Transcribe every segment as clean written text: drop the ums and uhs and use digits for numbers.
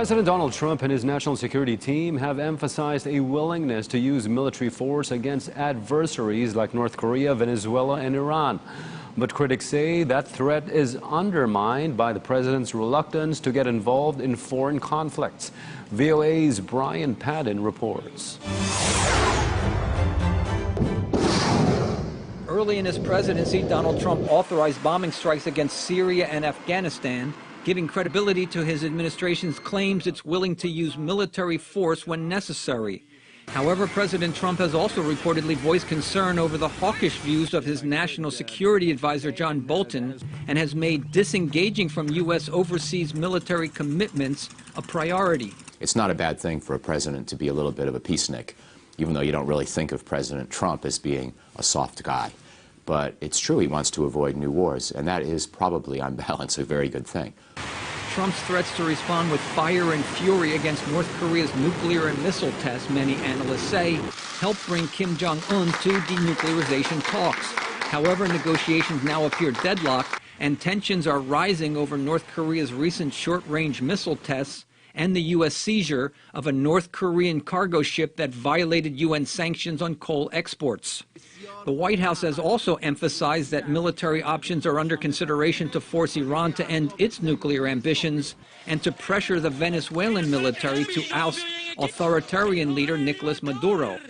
President Donald Trump and his national security team have emphasized a willingness to use military force against adversaries like North Korea, Venezuela, and Iran. But critics say that threat is undermined by the president's reluctance to get involved in foreign conflicts. VOA's Brian Padden reports. Early in his presidency, Donald Trump authorized bombing strikes against Syria and Afghanistan, giving credibility to his administration's claims it's willing to use military force when necessary. However, President Trump has also reportedly voiced concern over the hawkish views of his national security advisor, John Bolton, and has made disengaging from U.S. overseas military commitments a priority. It's not a bad thing for a president to be a little bit of a peacenik, even though you don't really think of President Trump as being a soft guy. But it's true he wants to avoid new wars, and that is probably, on balance, a very good thing. Trump's threats to respond with fire and fury against North Korea's nuclear and missile tests, many analysts say, helped bring Kim Jong-un to denuclearization talks. However, negotiations now appear deadlocked, and tensions are rising over North Korea's recent short-range missile tests and the U.S. seizure of a North Korean cargo ship that violated UN sanctions on coal exports. The White House has also emphasized that military options are under consideration to force Iran to end its nuclear ambitions and to pressure the Venezuelan military to oust authoritarian leader Nicolas Maduro.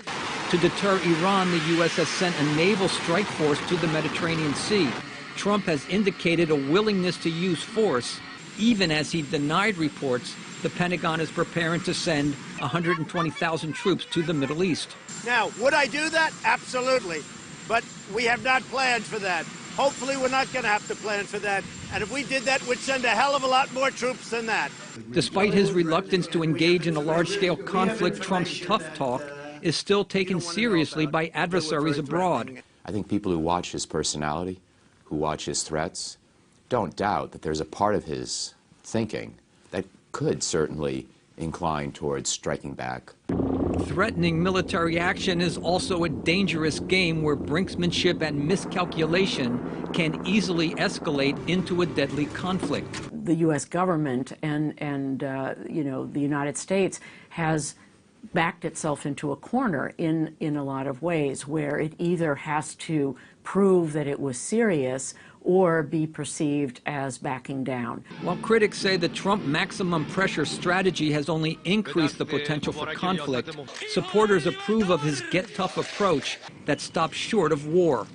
To deter Iran, the U.S. has sent a naval strike force to the Mediterranean Sea. Trump has indicated a willingness to use force, even as he denied reports the Pentagon is preparing to send 120,000 troops to the Middle East. Now, would I do that? Absolutely. But we have not planned for that. Hopefully, we're not going to have to plan for that. And if we did that, we'd send a hell of a lot more troops than that. Despite his reluctance to engage in a large-scale conflict, Trump's tough talk is still taken seriously by adversaries abroad. I think people who watch his personality, who watch his threats, don't doubt that there's a part of his thinking that could certainly incline towards striking back. Threatening military action is also a dangerous game where brinksmanship and miscalculation can easily escalate into a deadly conflict. The U.S. government and the United States has backed itself into a corner in a lot of ways, where it either has to prove that it was serious or be perceived as backing down. While critics say the Trump maximum pressure strategy has only increased the potential for conflict, supporters approve of his get tough approach that stops short of war.